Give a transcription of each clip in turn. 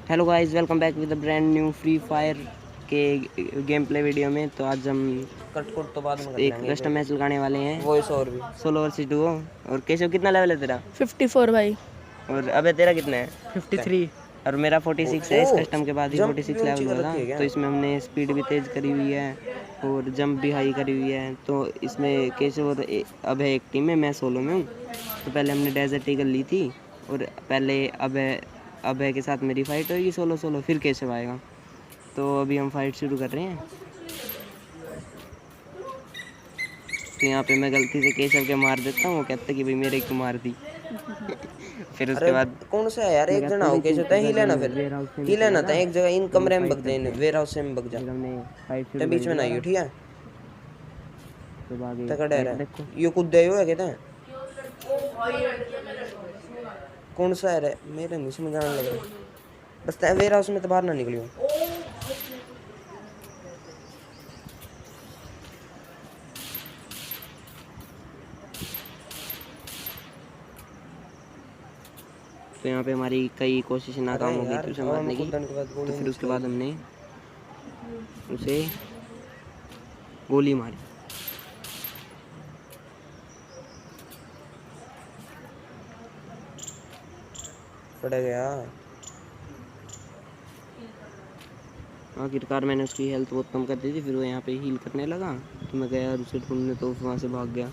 Hello guys, welcome back with the brand new free fire के game play video में। तो आज हम कट तो बाद में कर एक लेंगे कस्टम मैच लगाने वाले हैं, वॉइस और भी सोलो वर्सेस डुओ। और केशव कितना लेवल है तेरा? 54 भाई। और अबे तेरा कितना है? 53। और मेरा 46 है। इस कस्टम के बाद ही जंप भी 46 ऊंची लेवल कर होगा। रखी है क्या? तो इसमें हमने स्पीड भी तेज़ करी हुई है और जंप भी हाई करी हुई है। तो इसमें केशव और अभय एक टीम में, मैं सोलो में हूँ। तो पहले हमने डेजर्ट ईगल ली थी और पहले अभय के साथ मेरी फाइट होगी सोलो सोलो, फिर केशव आएगा। तो अभी हम फाइट शुरू कर रहे हैं। तो यहाँ पे मैं गलती से केशव के मार देता हूँ, वो कहता है कि भाई मेरे को मार दी। फिर उसके अरे बाद कौन सा है यार, मैं एक कहता जना हूँ हो भाई के तू चलता है, ही इधर लेना फिर वेयर हाउस से ही नीचे लेना लगा, था। एक जगह इन तो हम कमरे में फाइट बग करते जाए, हैं। वेयर हाउस में बग जा। फिर हमने फाइट ते शुरू बीच करी में ना आइयो, दोबारा। ठीक है? तो आगे ते कड़े फाइट देखो। रहा यो कूद दे है कहते हैं। कौन सा है रे, मेरे नहीं समझ आने लग रहा। बस ते वेयर हाउस में तो बाहर ना निकलियो। तो यहाँ पे हमारी कई कोशिशें अरे नाकाम हो गई यार थी उसे हवा में मारने की। कूदने के बाद तो गोली फिर नहीं उसके बाद चलेगी। हमने उसे गोली मारी। पड़ गया। आखिरकार मैंने उसकी हेल्थ बहुत कम कर दी थी। फिर वो यहाँ पे हील करने लगा, तो मैं गया उसे ढूंढने, तो वहाँ से भाग गया।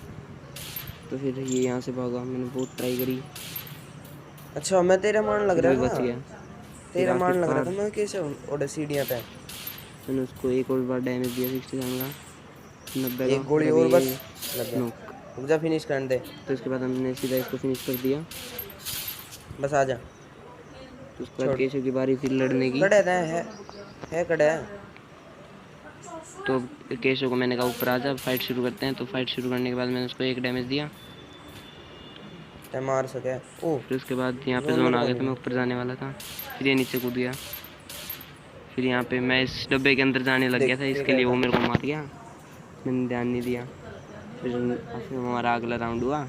तो फिर ये यहाँ से भागा, मैंने बहुत ट्राई करी, अच्छा मैं तेरा मान लग फिर भी रहा बच था। गया। फिर तेरा मान लग रहा था आखिरकार मैं कैसे ओडे सीढ़ियाँ पे। मैंने उसको एक और बार डैमेज दिया 67 का, 90 का। एक गोली और अब और बस ये लग गया। नॉक। रुक जा, फिनिश कर दे। तो इसके बाद हमने सीधा इसको फिनिश कर दिया। बस आ जा। तो उसके बाद छोड़ केशव की बारी थी लड़ने की। कड़े है कड़े है। तो केशव को मैंने कहा ऊपर आ जा, फाइट शुरू करते हैं। तो फाइट शुरू करने के बाद मैंने उसको एक डैमेज दिया। ते मार सके। ओ फिर उसके बाद यहाँ पे जोन में जोन तो आ गया कौन था, मैं है? ऊपर जाने वाला था। फिर ये नीचे कूद गया। फिर यहाँ पे मैं इस डब्बे के अंदर जाने लग गया देख था, ये इसके लिए वो कहता। मेरे को मार गया। मैंने ध्यान नहीं दिया। फिर हमारा अगला राउंड हुआ,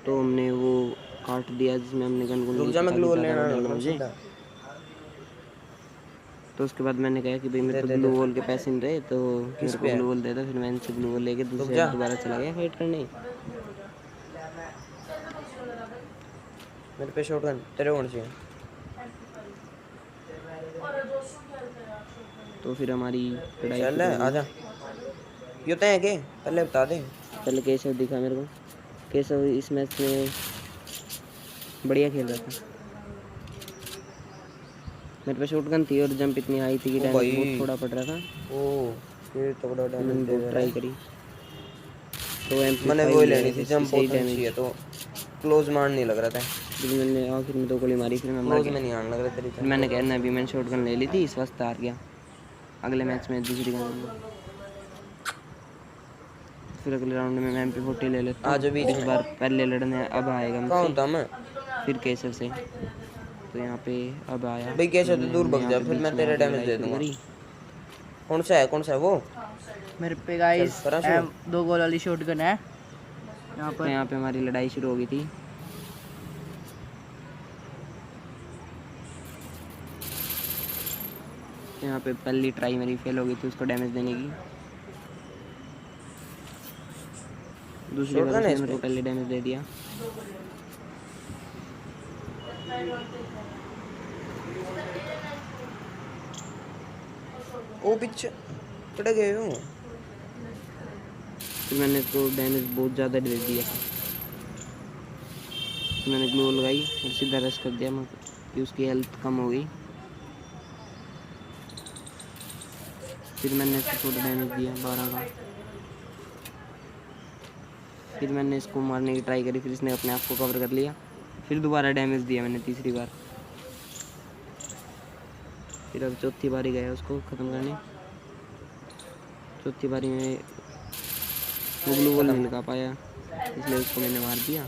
तो हमने वो काट दिया जिसमें हमने गन गुन रुक ली जा, थी, मैं ताकि ग्लू ज़्यादा वो लेना डरना लग मुझे। सीधा। तो उसके बाद मैंने कहा कि भाई मेरे दे तो दे ग्लू दे। वॉल के पैसे नहीं रहे, तो किस मेरे को पे है? ग्लू वॉल दे दो। फिर मैं इनसे ग्लू वॉल लेके रुक दूसरे जा। दोबारा चला गया फाइट करने। मेरे पे शॉटगन तेरे कौन सी है? तो फिर हमारी लड़ाई चल शुरू हो आ गई। जा। यो तय है के पहले बता दे। पहले केशव दिखा मेरे को। केशव इस मैच में बढ़िया खेल रहा था। मेरे पे शॉटगन थी और जंप इतनी हाई थी कि ओ डैमेज भाई। बहुत थोड़ा पड़ रहा था। ओ फिर तो बड़ा तो डैमेज मैंने दे बहुत दे रहा ट्राई है। करी। तो मैंने MP5 वो लिया लेनी था, थी, इससे जंप सही बहुत ऊंची है डैमेज। तो क्लोज मार नहीं लग रहा था। फिर मैंने आखिर में 2 गोली मारी, फिर मैं मर क्लोज गया। में नहीं आने लग रहा तेरी फिर तो। मैंने कहना अभी मैंने शॉटगन ले ली थी, इस वक्त हार गया। अगले मैच में दूसरी गन लूँगा। फिर अगले राउंड में मैं MP40 ले लेता आ हूँ। जाओ बीच इस में। बार पहले लड़ने अब आएगा कहाँ मुझसे, होता मैं? फिर केशव से। तो यहाँ पे अब आया, भाई कैसे तो मैंने दूर हमने भग यहाँ जा, पे फिर बीच मैं में तेरे आके डैमेज लड़ाई दे शुरू दूंगा। करी। कौन सा है वो? मेरे पे चल गाइस करा शुरू। 2 गोल वाली शॉटगन है यहाँ तो पर। यहाँ पे हमारी लड़ाई शुरू हो गई थी। तो यहाँ पे पहली ट्राई मेरी फेल हो गई थी उसको डैमेज देने की। दूसरी बार शॉटगन है उसने इस मेरे पे। को पहले डैमेज दे दिया। ओ पीछे कड़े गए हो। फिर मैंने इसको डैमेज बहुत ज़्यादा दे दिया था। फिर मैंने ग्लो लगाई और सीधा रश कर दिया, कि उसकी हेल्थ कम हो गई। फिर मैंने इसको थोड़ा डैमेज दिया 12 का। फिर मैंने इसको मारने की ट्राई करी, फिर इसने अपने आप को कवर कर लिया। फिर दोबारा डैमेज दिया मैंने तीसरी बार। फिर अब चौथी बारी गया उसको ख़त्म करने। चौथी बारी में वो ग्लू वॉल खत्म नहीं लगा पाया, इसलिए उसको मैंने मार दिया।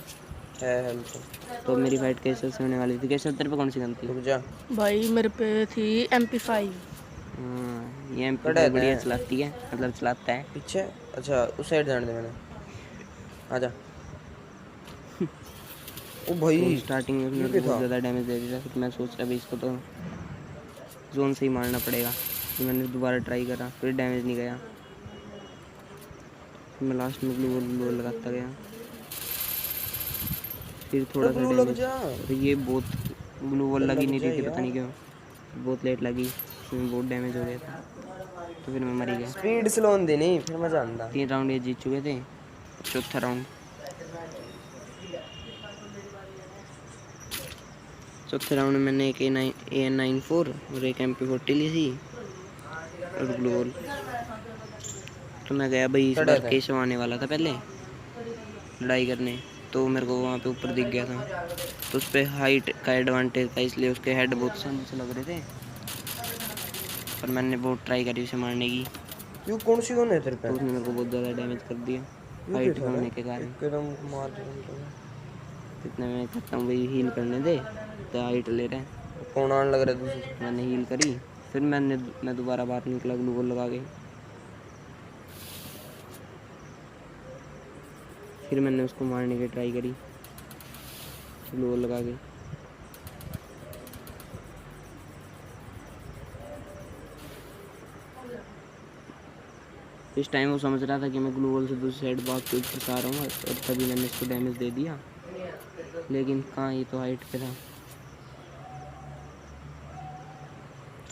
है हेल्थ। तो मेरी फाइट केशव से होने वाली थी। केशव तेरे पे कौन सी गन थी? रुक जा। भाई मेरे पे थी MP5। हाँ, ये कड़े MP5 थे बढ़िया चलाती है, मतलब चलाता है। पीछे। अच्छा उस साइड जाने दे मैंने। आ जा। ओ तो भाई स्टार्टिंग में ये मेरे क्या को बहुत था? ज़्यादा डैमेज दे दिया, फिर मैं सोचा भाई इसको तो जोन से ही मारना पड़ेगा। फिर मैंने दोबारा ट्राई करा, फिर डैमेज नहीं गया। फिर मैं लास्ट में ग्लू वॉल लगाता गया, फिर अरे थोड़ा सा ग्लू लग डैमेज। जा। और ये बहुत ग्लू वॉल तो लगी लग नहीं जा रही थी, पता यार। नहीं क्यों, बहुत लेट लगी, इसमें बहुत डैमेज हो गया था, तो फिर मैं मर ही गया। स्पीड स्लो होती नहीं फिर मजा आंदा। 3 राउंड ये जीत चुके थे, चौथा राउंड। चौथे राउंड में मैंने एक AN94 और एक MP40 ली थी और ग्लू वॉल। तो मैं गया भाई, इस खड़े बार थे। केशव आने वाला था पहले लड़ाई करने, तो मेरे को वहाँ पे ऊपर दिख गया था, तो उस पर हाइट का एडवांटेज था, इसलिए उसके हेड बहुत आसानी से लग रहे थे, और मैंने बहुत ट्राई करी उसे मारने की, यू कौन सी गन है तेरे पे? तो उसने मेरे को बहुत ज़्यादा डैमेज कर दिया यू क्या हाइट पे था रे? होने के कारण। एकदम मार दिया तुमने। तो इतने मैं कहता हूँ भाई हील करने दे, तो हाइट ले रहे हैं। कौन आने लग रहा है दूसरी से? मैंने हील करी, फिर मैं दोबारा बाहर निकला ग्लू वॉल लगा के, फिर मैंने उसको मारने की ट्राई करी ग्लू वॉल लगा के। इस टाइम वो समझ रहा था कि मैं ग्लू वॉल से दूसरी साइड भाग के ऊपर से आ रहा हूँ, और तभी मैंने इसको डैमेज दे दिया, लेकिन कहाँ, ये तो हाइट पे था।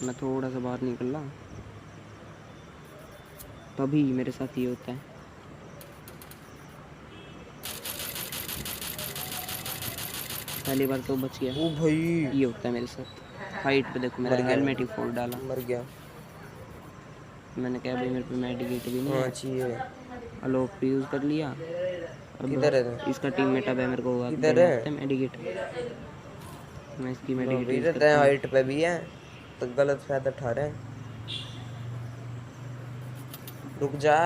मैं थोड़ा सा बाहर निकला, तभी मेरे साथ ये होता है। पहली बार तो बच गया, ओ भाई ये होता है मेरे साथ हाइट पे। देखो मेरा मर गया हेलमेट ही फोड़ डाला। मर गया। मैंने कहा भाई मेरे पे मेडिकेट भी नहीं हाँ है, चाहिए। अलोक भी यूज़ कर लिया। अब किधर है तू? इसका टीममेट अब है, मेरे को किधर देने है? आता है मेडिकेट, मैं इसकी लो मेडिकेट भी यूज़ रहते हैं करता हूँ। हाइट पे भी है तो गलत फायदा उठा रहे हैं। रुक जा।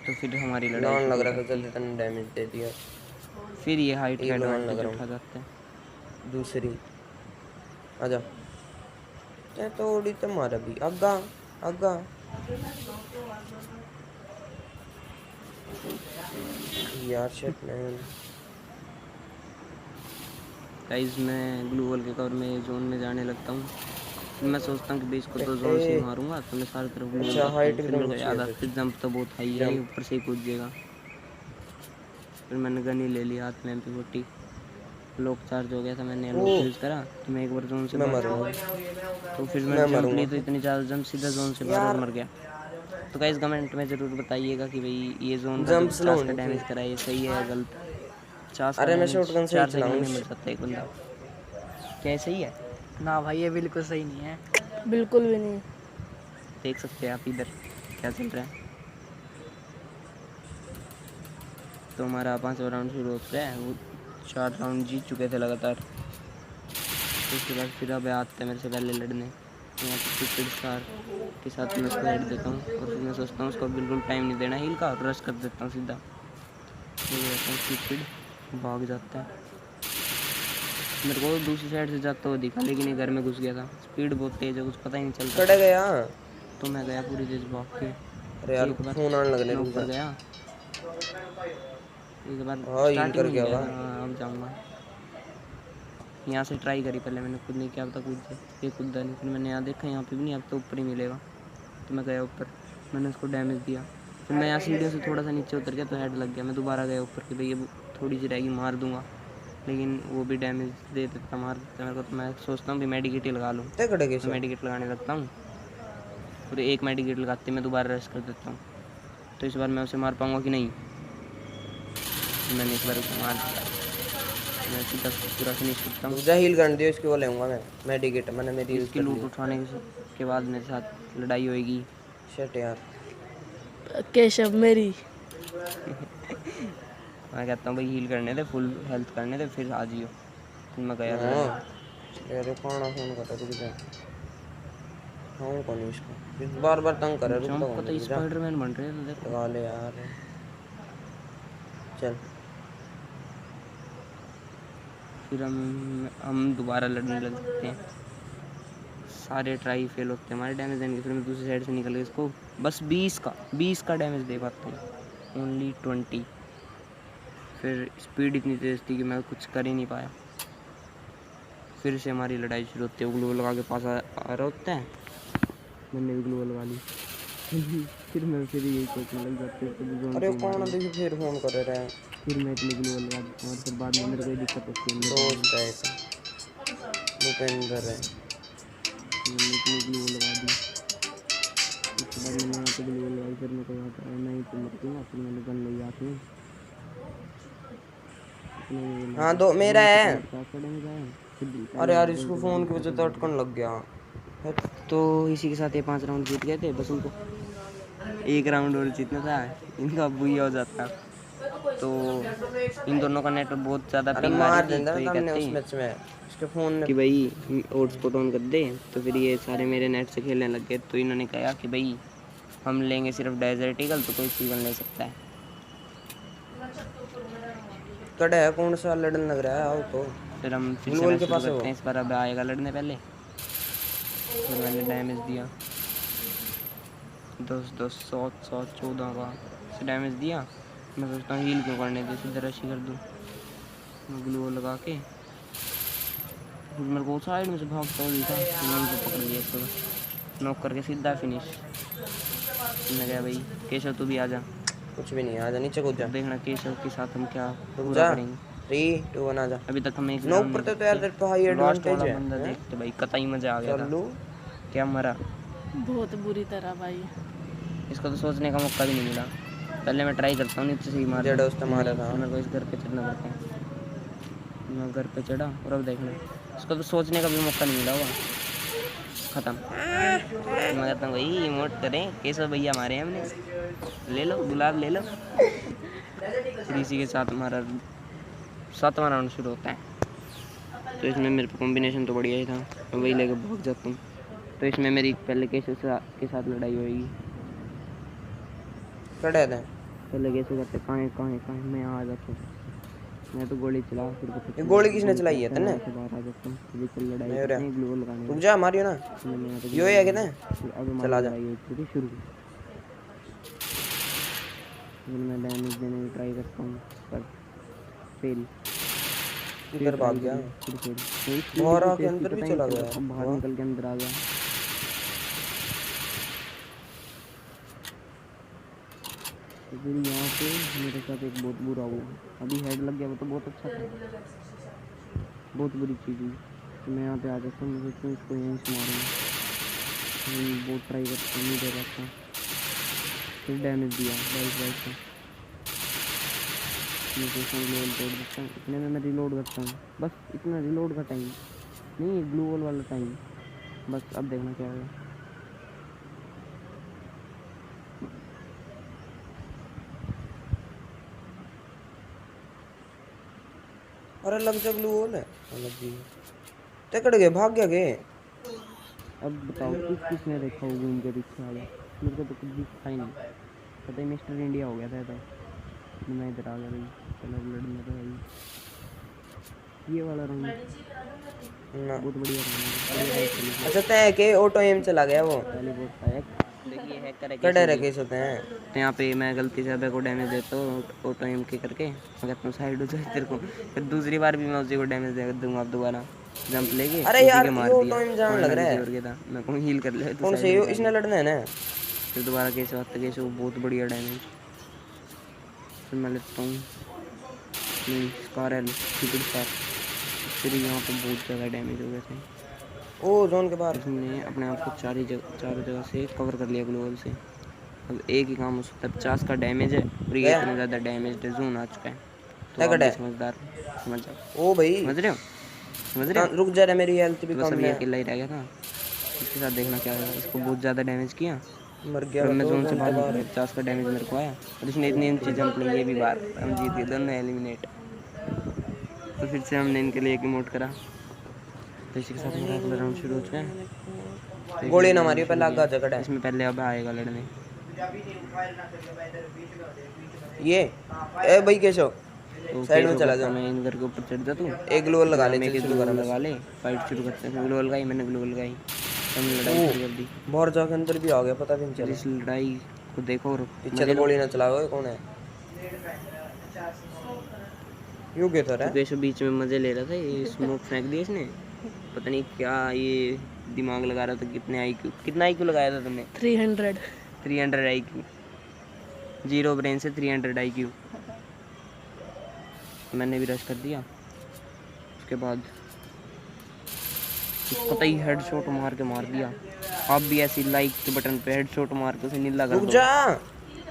तो फिर हमारी लड़ाई लॉन शुरू लग हो रहा था जाती जल्दी है, तने डैमेज दे दिया। फिर ये हाइट का एक लॉन लग एडवांटेज रहा उठा हूँ। जाता है। दूसरी आजा। चाहे थोड़ी तो मारा भी आगा आगा। यार शिट मैन। गाइस मैं ग्लू वॉल के कवर में जोन में जाने लगता हूँ, फिर मैं सोचता हूँ कि भाई इसको तो जोन से ही ए मारूंगा, तो मैं सारी तरफ ग्लू वॉल अच्छा लगाता हूँ। हाइट फिर मेरे एकदम को नीचे याद है आता फिर है जंप तो बहुत हाई है, ये जंप। ऊपर से ही कूद जाएगा। फिर मैंने गन ही ले लिया हाथ में, MP40 लॉक चार्ज हो गया था, मैंने ओ लॉक यूज़ करा, तो मैं एक बार जोन से मैं बाहर। मरूंगा। तो फिर मैं मैंने जंप ली, मरूंगा। तो इतनी ज़्यादा जंप, सीधा जोन से बाहर और यार मर गया। तो गाइस कमेंट में ज़रूर बताइएगा कि भाई ये जोन का जो जंप स्लो 50 का होनी थी। डैमेज करा है, ये सही है या गलत। 50 का अरे मैं डैमेज शॉटगन से ही 4 सेकंड चलाऊं। में मर जाता है एक बंदा, क्या ये सही है? ना भाई ये बिल्कुल सही नहीं है। बिल्कुल भी नहीं। देख सकते हैं आप इधर क्या चल रहा है। तो हमारा 5वां राउंड शुरू हो चुका है, वो 4 राउंड जीत चुके थे लगातार। तो उसके बाद फिर अब आते हैं मेरे से पहले लड़ने, तो यहाँ पर स्पीड स्टार के साथ मैं उसको हेड देता हूँ, और फिर मैं सोचता हूँ उसको बिल्कुल टाइम नहीं देना हील का, और रश कर देता हूँ सीधा। ये रहता हूँ स्पीड, भाग जाता है। मेरे को दूसरी साइड से जाता हुआ दिखा, लेकिन ये घर में घुस गया था। स्पीड बहुत तेज़ है, कुछ पता ही नहीं चलता। खड़े गया। तो मैं गया पूरी तेज भाग के, अरे यार एक बार फोन आने लगने मैं रुक ऊपर जा। गया, एक बार हाँ हील स्टार्टिंग कर में गया गया होगा। था। हाँ, अब जाऊँगा। यहाँ से ट्राई करी पहले मैंने, खुद नहीं क्या पता कूद जाए, ये कूदा नहीं। फिर मैंने यहाँ देखा, यहाँ पे भी नहीं, अब तो ऊपर ही मिलेगा। तो मैं गया ऊपर, मैंने उसको डैमेज दिया। फिर मैं यहाँ सीढ़ियों से थोड़ा सा नीचे उतर गया, तो हेड लग गया। मैं दोबारा गया ऊपर कि भाई ये थोड़ी सी रहेगी, मार दूंगा, लेकिन वो भी डैमेज दे देता, मार देता मेरे को। तो मैं सोचता हूँ कि मेडिकेट ही लगा लूँ, ते खड़े गए तो मेडिकेट लगाने लगता हूँ। और एक मेडिकेट लगाते मैं दोबारा रश कर देता हूँ। तो इस बार मैं उसे मार पाऊँगा कि नहीं? तो मैंने इस बार उसे मार दिया, मैं सीधा पूरा फिनिश करता हूँ। रुक जा हील कर दियो इसकी वो लेऊंगा मैं मेडिकेट मैंने मेरी यूज इसकी कर लूट ली। उठाने के बाद मेरे साथ लड़ाई होएगी। शिट यार। केशव मेरी। मैं कहता हूँ भाई हील करने दे, फुल हेल्थ करने दे, फिर आ जियो। फिर मैं गया लड़ने। हाँ अरे कौन फोन कर रहा रुक जा। हाँ कौन है इसका बार बार तंग कर रहा है, रुक जंप का जा तो रुक जा। स्पाइडरमैन बन रहे हैं, तो देखो। लगा ले यार। चल फिर हम दोबारा लड़ने लगते हैं। सारे ट्राई फेल होते हैं हमारे डैमेज देने के। फिर मैं दूसरी साइड से निकल गया, इसको बस 20 का डैमेज दे पाता हूँ, ओनली 20। फिर स्पीड इतनी तेज़ थी कि मैं कुछ कर ही नहीं पाया। फिर से हमारी लड़ाई शुरू होती है। ग्लू लगा के पास आ रहा होता है, मैंने भी ग्लू लगा ली। फिर मैं फिर यही सोचने लग जाती हूँ कभी जोन अरे पे ही कौन मारूंगा। देखिए फिर फोन कर रहे हैं। फिर मैं इतनी ग्लू लगा देता हूँ और फिर बाद में मेरे को कोई दिक्कत होती है अंदर जाने दोस्त है एक भूपेंद्र है। में। मैंने इतनी ग्लू लगा दी, उसके बाद मैंने यहाँ पे ग्लू लगाई। फिर मेरे को यहाँ पे नहीं तो मर दूँगा। फिर मैंने गन ली हाथ में, इतने में वो हाँ लगा दो मेरा है। डैमेज आया। फिर अरे यार इसको फोन की वजह से अटकन लग गया। तो इसी के साथ ये 5 राउंड जीत गए थे। बस उनको 1 राउंड और जीतना था, इनका बुया हो जाता। तो इन दोनों का नेटवर्क बहुत ज़्यादा अरे पिंग आ मार रही थी। देता तो ना ये तुमने कहते उस हैं मैच में इसके फोन ने। कि भाई हॉटस्पॉट ऑन कर दे। तो फिर ये सारे मेरे नेट से खेलने लग गए। तो इन्होंने कहा कि भाई हम लेंगे सिर्फ डेजर्ट ईगल, तो कोई सीवन ले सकता है। कड़ा है कौन सा लड़ने लग रहा है आओ तो। फिर हम फिर से ग्लूवल मैच के शुरू पास है वो। करते हैं। इस बार अब आएगा लड़ने पहले। फिर मैंने डैमेज दिया 10 100 14 का से डैमेज दिया। मैं सोचता हूँ हील क्यों करने दे, सीधा रश ही कर दूँ। मैं ग्लू लगा के फिर मेरे को साइड में से भागता हुआ दिखा। फिर मैंने उनको पकड़ लिया, इसको नॉक करके सीधा फिनिश। मैं गया भाई केशव तू भी आ जा। कुछ भी नहीं आजा नीचे कूद जा। अब देखना केशव के साथ हम क्या रुक पूरा जा। करेंगे। 3 2 1 आजा। अभी तक हम एक नॉक राउंड पर नहीं तो यार तेरे पे हाई जीते। लास्ट एडवांटेज वाला है। बंदा देखते भाई कतई मजा आ गया था। चलो क्या मरा, बहुत बुरी तरह भाई। इसको तो सोचने का मौका भी नहीं मिला। पहले मैं ट्राई करता हूँ नीचे से ही मार जेड उस मारा था। फिर मेरे को इस घर पे चढ़ना पड़ता है। मैं घर पे चढ़ा और अब देखना इसको तो सोचने का भी मौका नहीं मिला हुआ। ख़त्म। मैं कहता हूँ भाई इमोट करें, केशव भैया हमारे हैं, हमने ले लो गुलाब ले लो। फिर इसी के साथ हमारा 7वां राउंड शुरू होता है। तो इसमें मेरे को कॉम्बिनेशन तो बढ़िया ही था, मैं वही लेके भाग जाता हूँ। तो इसमें मेरी पहले केशव के साथ लड़ाई होगी। कड़ा है पहले केशव कहते कहाँ है मैं आ जाता हूँ। मैं तो गोली चला फिर ये गोली किसने चलाई है तन्ने? बाहर आ जाता हूँ। फिर चल लड़ाई नहीं हो करते रहा। हैं ग्लू लगाने रुक में। जा मारियो ना। मैंने यहाँ पे यो है कितने? फिर अब हमारी चला जा। लड़ाई होती थी शुरू। फिर मैं डैमेज देने की ट्राई करता हूँ पर फेल। इधर भाग गया। फिर फेल। बाहर के अंदर भी चला गया। बाहर निकल के अंदर आ गया। तो फिर यहाँ पे मेरे साथ एक बहुत बुरा हुआ। अभी हेड लग गया, वो तो बहुत अच्छा था, बहुत बुरी चीज़ हुई। तो मैं यहाँ पे आ जाता हूँ, मैं सोचता हूँ इसको यहीं से मारूंगा। बहुत ट्राई करता हूँ, नहीं दे पाता। फिर डैमेज दिया 22 का। मैं सोचता हूँ ग्लू तोड़ देता हूँ। इतने में मैं रिलोड करता हूँ, बस इतना रिलोड का टाइम नहीं, ग्लू वॉल वाला टाइम। बस अब देखना क्या होगा। अरे लग जा ग्लू होल है। लग गई। ते कड़ गए भाग गया के। अब बताओ किसने देखा वो घूम के पीछे आ गया। मेरे को तो कुछ दिखा ही नहीं। पता ही मिस्टर इंडिया हो गया था तो मैं इधर आ गया भाई। चलो अब लड़ने तो भाई ये वाला रंग ना बहुत बढ़िया रंग है। अच्छा तय के ऑटो एम चला गया वो। पहले बहुत हैक देखिए हैक करे कड़ा रह केस होते हैं। तो यहाँ पे मैं गलती से अबे को डैमेज देता हूँ ऑटो एम के करके। मैं कहता हूँ साइड हो जाए तेरे को। फिर दूसरी बार भी मैं उसी को डैमेज दे दूँगा। अब दोबारा जंप लेके अरे उसी यार के मार ये दिया। ऑटो एम जान लग रहा है। और गया था मैं कहूँ हील कर ले तो कौन साइड से में यो जा इसने गया। लड़ना है ना। फिर दोबारा कैसे आता कैसे वो बहुत बढ़िया डैमेज। फिर मैं लेता हूँ स्कार एल सुपर स्टार। फिर यहाँ पे बहुत ज़्यादा डैमेज हो गए थे। ओ जोन के बाहर। उसने अपने आप को चारों जगह से कवर कर लिया ग्लोबल से। अब एक ही काम हो सकता है, 50 का डैमेज है और ये इतना ज़्यादा डैमेज जोन आ चुका है। तो आप भी समझदार समझ जाओ। ओ भाई समझ रहे हो समझ रहे हो। रुक जा रे मेरी हेल्थ भी बस कम अभी है। अकेला ही रह गया था। इसके साथ देखना क्या होगा। इसको बहुत ज़्यादा डैमेज किया। मर गया फिर मैं तो जोन से बाहर बाहर। निकला, 50 का डैमेज मेरे को आया और इसने इतनी ऊंची जंप ली। ये भी बार हम जीत गए, दोनों एलिमिनेट। तो फिर से हमने इनके लिए एक इमोट करा। तो इसी के साथ मेरा अगला राउंड शुरू हो चुका है। तो गोली ना मारियो पहले आगा जगड़ है। इसमें पहले अब आएगा लड़ने ये ए भाई केशव तो साइड में केशव चला कहता जा। मैं इन घर के ऊपर चढ़ जाता हूँ। एक ग्लोवल लगा ले मैं चल एक शुरू ग्लोवल कर लगा ले, फाइट शुरू करते हैं। ग्लोवल लगाई मैंने, ग्लोवल लगाई, हमने लड़ाई शुरू कर दी। बाहर जाके अंदर भी आ गया पता भी नहीं फिर चला। इस लड़ाई को देखो और पीछे तो गोली ना चलाओ कौन है। यूं के था तो रे केशव बीच में मजे ले रहा था, ये स्मोक फेंक दिया इसने, पता नहीं क्या ये दिमाग लगा रहा था। कितना IQ लगाया था तुमने? 300। 300 IQ, 0 ब्रेन से 300 IQ। मैंने भी रश कर दिया। उसके बाद कतई हेडशॉट मार दिया। आप भी ऐसी लाइक के बटन पे हेडशॉट मार के उसे नीला कर रुक दो, जा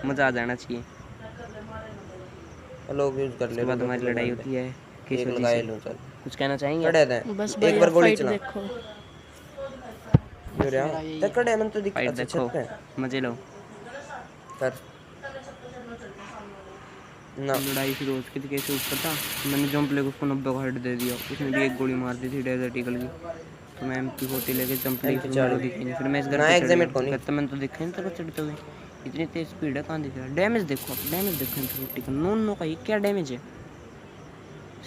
मज़ा आ जाना चाहिए। लोग यूज कर ले उसके बाद रुक, हमारी रुक, लड़ाई रुक, होती है एक केशव जी लगाए से। लो चल कुछ कहना चाहेंगे? खड़े थे बस एक भाई बार आप गोली फाइट चला देखो। ये रे मेरा यही ते खड़े मन तो दिख फाइट अच्छा देखो, छत पे मजे लो। कर ना लड़ाई शुरू हो चुकी थी, केशव ऊपर था, मैंने जंप लेकर उसको 90 का हेड दे दिया। उसने भी एक गोली मार दी थी डेजर्ट ईगल की, तो मैं MP40 लेके जंप ली, फिर मेरे को दिखी नहीं। फिर मैं इस घर ना पे चढ़ गया, एग्जामिट को नहीं कहता मैंने तो देखा नहीं तेरे को चढ़ते हुए, इतनी तेज स्पीड है, कहाँ दिख रहा है? डैमेज देखो, आप डैमेज देखो MP40 का, 9 का। ये क्या डैमेज है?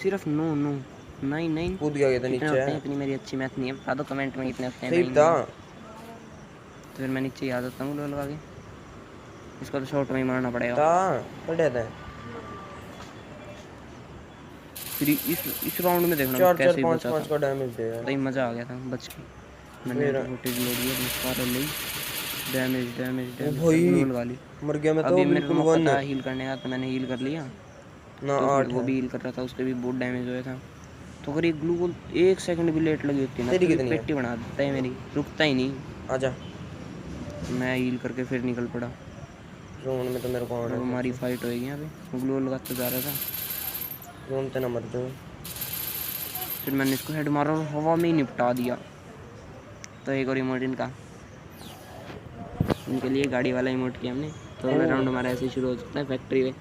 सिर्फ 9 कूद गया ये तो कितने नीचे होते है हैं? इतनी मेरी अच्छी मैथ नहीं है, बता दो कमेंट में कितने होते हैं। सही 9 था तो फिर मैं नीचे याद आता हूँ लगा के, इसको तो शॉट में ही मारना पड़ेगा। खड़े थे फिर इस राउंड में देखना 4 4 कैसे ही 5 बचा 5 था, का डैमेज दे यार सही मज़ा आ गया था बच के। मैंने मेरा- MP40 लोड किया, सारा ले डैमेज भाई ग्लू लगा ली। मर गया मैं तो अभी मेरे को बिल्कुल मौका वन था हील करने का, तो मैंने हील कर लिया। ना तो 8 वो है भी हील कर रहा था, उसके भी बहुत डैमेज हुआ था। तो अगर ये ग्लू वॉल 1 सेकंड भी लेट लगी होती है ना, तेरी तो ये कितनी है? पेटी बना देता है मेरी, रुकता ही नहीं। आजा मैं हील करके फिर निकल पड़ा। जोन में तो मेरे को और आना हमारी फाइट होएगी यहाँ पे, ग्लू लगाता जा रहा था। जोन ते ना मर जाओ फिर मैंने इसको हेड मारा और हवा में ही निपटा दिया। तो एक और इमोट इनका, इनके लिए गाड़ी वाला इमोट किया हमने। तो अगला राउंड हमारा ऐसे ही शुरू हो सकता है फैक्ट्री में।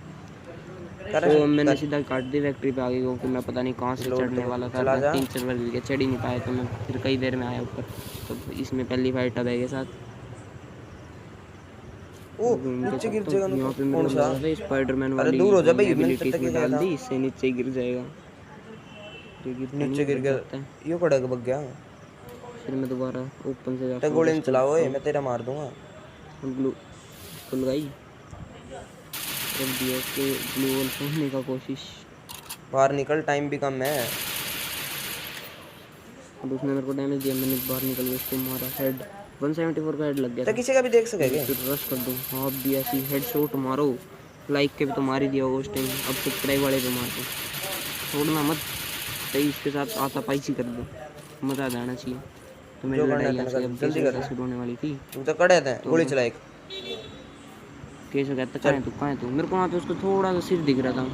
कर तो मैंने सीधा काट दी फैक्ट्री पे आगे, क्योंकि मैं पता नहीं कहाँ से लोड चढ़ने तो वाला था। चला मैं जा 3 सर्वर के चढ़ ही नहीं पाया, तो मैं फिर कई देर में आया ऊपर। तो इसमें पहली फाइट अब है के साथ ओ घूम के नीचे गिर चलता जाएगा हूँ। यहाँ पे ना मेरे कौन को सा लगा था स्पाइडरमैन अरे वाली दूर हो जा भाई, मैंने एबिलिटी तब तक इसमें गया डाल था। दी, इससे नीचे गिर जाएगा। ये गिरता नहीं, नीचे गिर बढ़ गया जाता है। यो खड़ा के बग गया फिर मैं दोबारा ओपन से ते जाता हूँ, गोली rush नहीं कर चलाओ देता मैं तेरा मार दूंगा हूँ। ग्लू इसको लगाई, रख दिया इसके ग्लू वॉल खोलने का कोशिश। बाहर निकल टाइम भी कम है अब उसने मेरे को डैमेज दिया, मैंने बाहर निकल के उसको मारा, हेड 174 का हेड लग गया तो था। किसी का भी देख सकेगा फिर रश कर दूँ, हाँ अब भी ऐसी हेड शॉट मारो। लाइक के भी तो मार ही दिया होगा उस टाइम, अब सब्सक्राइब वाले पे मार दो, छोड़ना मत। सही इसके साथ आता पाइसी कर दो, मज़ा आ जाना चाहिए। तो मेरी जो करना लड़ाई है यहाँ तेने से कर, अब जल्दी केशव कर से शुरू होने वाली थी। तुम तो खड़े थे गोली चला एक केशव कहता कहाँ है तू? मेरे को वहाँ पे उसको थोड़ा सा सिर दिख रहा था,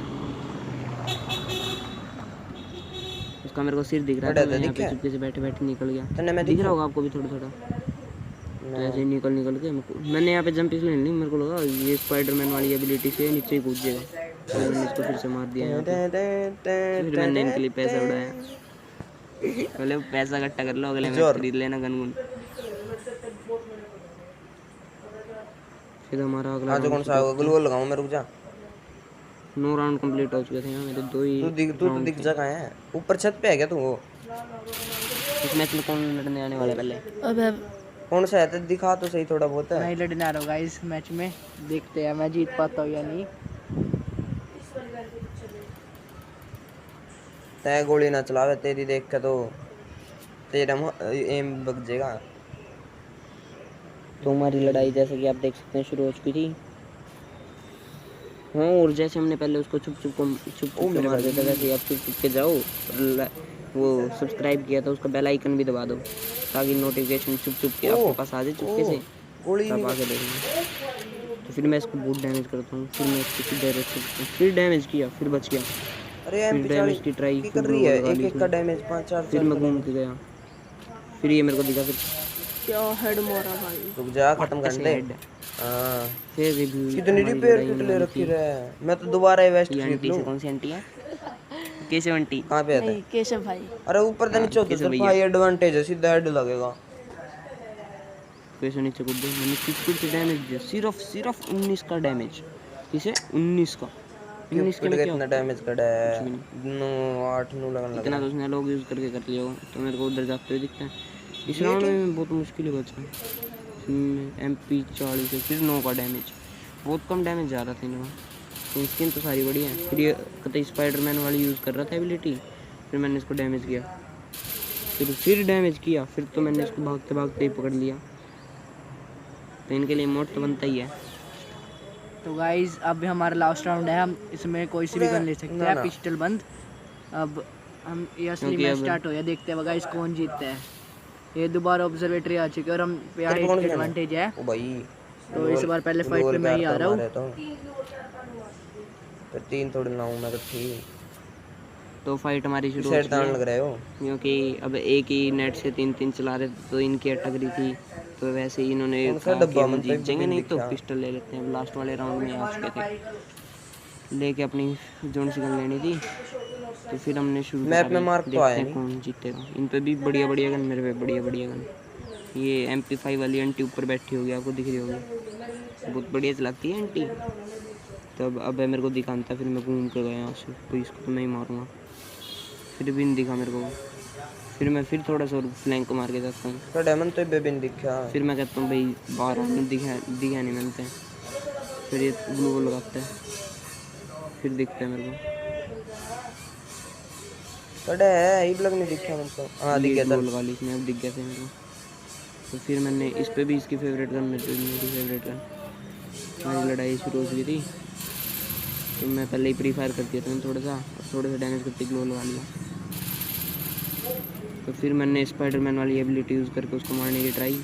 उसका मेरे को सिर दिख रहा था। खड़े मैं थे यहाँ पे दिखे चुपके से बैठे निकल गया। तने मैं दिख रहा दिखूं होगा आपको भी थोड़ा थोड़ा। तो ऐसे ही निकल के मैंने यहाँ पे जंप इसलिए नहीं, मेरे को लगा ये स्पाइडरमैन वाली एबिलिटी से नीचे ही कूद जाएगा, तो मैंने इसको फिर से मार दिया यहाँ पे। फिर मैंने इनके लिए पैसा उड़ाया, बोले पैसा इकट्ठा कर लो, अगले मैच खरीद लेना गनगुन। फिर हमारा अगला आज कौन सा होगा ग्लू लगाऊं मैं रुक जा 9 राउंड कंप्लीट हो चुके थे यहाँ मेरे, 2 ही तू तो दिख जा कहाँ है ऊपर छत पे है क्या तू वो इस मैच में कौन लड़ने आने वाला है पहले? अब कौन सा है तो दिखा तो सही थोड़ा बहुत मैं है ही लड़ने आ रहा हूँ गाइस मैच में, देखते हैं मैं जीत पाता हूँ या नहीं। तय गोली ना चलावे तेरी देख के तो तेरा एम बग जाएगा। तो हमारी लड़ाई जैसे कि आप देख सकते हैं शुरू हो चुकी थी। हाँ, और जैसे हमने पहले उसको छुप के मार देता, वैसे ही आप छुप के जाओ और वो सब्सक्राइब किया था उसका बेल आइकन भी दबा दो, ताकि नोटिफिकेशन छुप के आपके पास आ जाए चुपके से, गोली तब आके देखेंगे। तो फिर मैं इसको बहुत डैमेज करता हूँ, फिर मैं इसको सीधे रख सकता हूँ, फिर डैमेज किया, फिर बच गया, अरे फिर डैमेज की ट्राई कर रही है एक एक का डैमेज 5 4 फिर मैं घूम के गया, फिर ये मेरे को दिखा, फिर क्या हेड मारा भाई। रुक जा खत्म कर ऐसे दे हेड। हां फिर रिव्यू कितनी रिपेयर किट ले रखी है मैं तो दोबारा वेस्ट खरीद आंटी लूं से, कौन सी आंटी है? केशव आंटी। कहां पे है नहीं केशव भाई। अरे ऊपर तो नीचे होता है भाई एडवांटेज है सीधा हेड लगेगा केशव नीचे कूद गया, मैंने फिर से डैमेज दिया, सिर्फ 19 का डैमेज, किसे 19 का 19 के में क्या कितना डैमेज कड़ा है 9 8 9 लगन लगा इतना तो उसने लोग यूज़ करके कर लिया हो, तो मेरे को उधर जाते हुए दिखता है। इस राउंड में बहुत मुश्किल है बचा, MP40 से फिर 9 का डैमेज, बहुत कम डैमेज जा रहा था इनका। स्किन तो सारी बढ़िया है। फिर ये कतई स्पाइडरमैन वाली यूज़ कर रहा था एबिलिटी, फिर मैंने इसको डैमेज किया, फिर डैमेज किया, फिर तो मैंने इसको भागते भागते ही पकड़ लिया। तो इनके लिए मोड तो बनता ही है। तो गाइज अब हमारा लास्ट राउंड है, हम इसमें कोई सी भी गन ले सकते हैं, पिस्टल बंद। अब हम ये असली क्योंकि मैच अब- स्टार्ट हो गया, देखते हैं गाइज कौन जीतता है। ये दोबारा ऑब्जर्वेटरी आ चुकी है और हम पे तेरे को कौन खेलना? एडवांटेज है, ओ भाई तो इस बार पहले फाइट पे मैं ही आ रहा हूँ। तो 3 थोड़ी लाऊं मैं तो ठीक तो फाइट हमारी शुरू हो सेट चुकी दान है, लग रहे हो। क्योंकि अब एक ही नेट से 3-3 चला रहे थे, तो इनकी अटक रही थी। तो वैसे ही इन्होंने कौन सा कहा कि डब्बा? हम मतलब जीत एक जाएंगे, नहीं तो दिखा। पिस्टल ले लेते हैं। लास्ट वाले राउंड में आ चुके थे, लेके अपनी जोन सी गन लेनी थी। तो फिर हमने शुरू मैप करा, में मार्क तो देखते आया हैं नहीं। कौन जीतेगा। इन पे भी बढ़िया बढ़िया गन, मेरे पे बढ़िया बढ़िया गन। ये MP5 वाली आंटी ऊपर बैठी होगी, आपको दिख रही होगी, बहुत बढ़िया चलाती है आंटी। तो अब मेरे को दिखाता, फिर मैं घूम के गया यहाँ से, तो इसको तो मैं ही मारूंगा। फिर भी नहीं दिखा मेरे को, फिर मैं फिर थोड़ा सा फ्लैंक मार के जाता हूँ। तो डायमंड तो बेबिन दिखा। फिर मैं कहता हूँ भाई बाहर आने, दिखा नहीं मिलते हैं। फिर ये ग्लू लगाता है, फिर दिखता है मेरे को। कड़े है ही ब्लॉग नहीं दिखा मतलब। हां दिख गया ग्लू था। लगा ली इसने, अब दिख गया था मेरे को। तो फिर मैंने इस पे भी इसकी फेवरेट गन, मेरी फेवरेट गन। हमारी लड़ाई शुरू हो चुकी थी, तो मैं पहले ही प्री फायर कर दिया था थोड़ा सा डैमेज करके ग्लो लगा लिया। तो फिर मैंने स्पाइडरमैन वाली एबिलिटी यूज़ करके उसको मारने की ट्राई।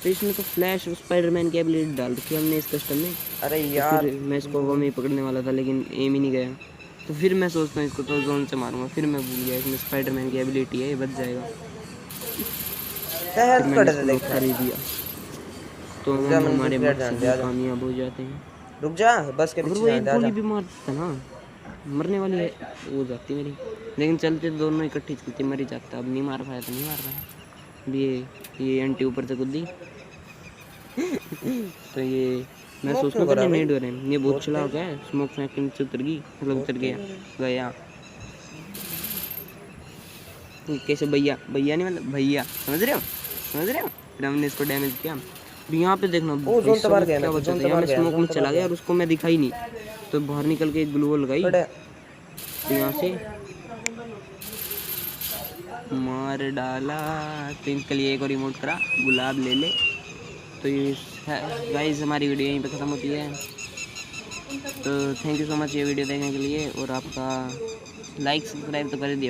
तो इसमें तो फ्लैश और स्पाइडरमैन की एबिलिटी डाल रखी है हमने इस कस्टम में। अरे तो यार फिर मैं इसको वो में ही पकड़ने वाला था, लेकिन एम ही नहीं गया। तो फिर मैं सोचता हूँ इसको तो जोन से मारूंगा, फिर मैं भूल गया इसमें स्पाइडरमैन की एबिलिटी है, ये बच जाएगा। तहत फिर मैंने कड़े इसको से लॉक देखा। कर ही दिया, तो रुक जा, हम मैंने हमारे दूसरी मकसद जान में दे, आ जा। कामयाब हो जाते हैं। रुक जा बस के अगर पीछे वो एक जा गोली जा। भी मारता ना, मरने वाली है वो जाती मेरी, लेकिन चलते तो दोनों इकट्ठी चलती, मर ही जाता। अब नहीं मार पाया तो नहीं मार पाया। अब ये आंटी ऊपर से कूदी तो ये मैं स्मोक सोचता क्यों हूँ करा नहीं भाई? डर है, ये बहुत चला हो गया है। स्मोक फेंक के नीचे उतर गई, मतलब उतर गया। ये कैसे भैया नहीं, मतलब भैया, समझ रहे हो। फिर हमने इसको डैमेज किया। अब यहाँ पे देखना ओ जोन भाई तो मार साहब गया क्या मैं, बचा जोन था। तो यहाँ मार मैं गया, स्मोक जोन में तो चला मार गया गया। और उसको मैं दिखा ही नहीं, तो बाहर निकल के एक ग्लू लगाई। कड़े तो यहाँ से मार डाला। तो इनके लिए एक और रिमोट करा, गुलाब ले ले। तो ये गाइस हमारी वीडियो यहीं पे ख़त्म होती है। तो थैंक यू सो मच ये वीडियो देखने के लिए, और आपका लाइक सब्सक्राइब तो कर दिया।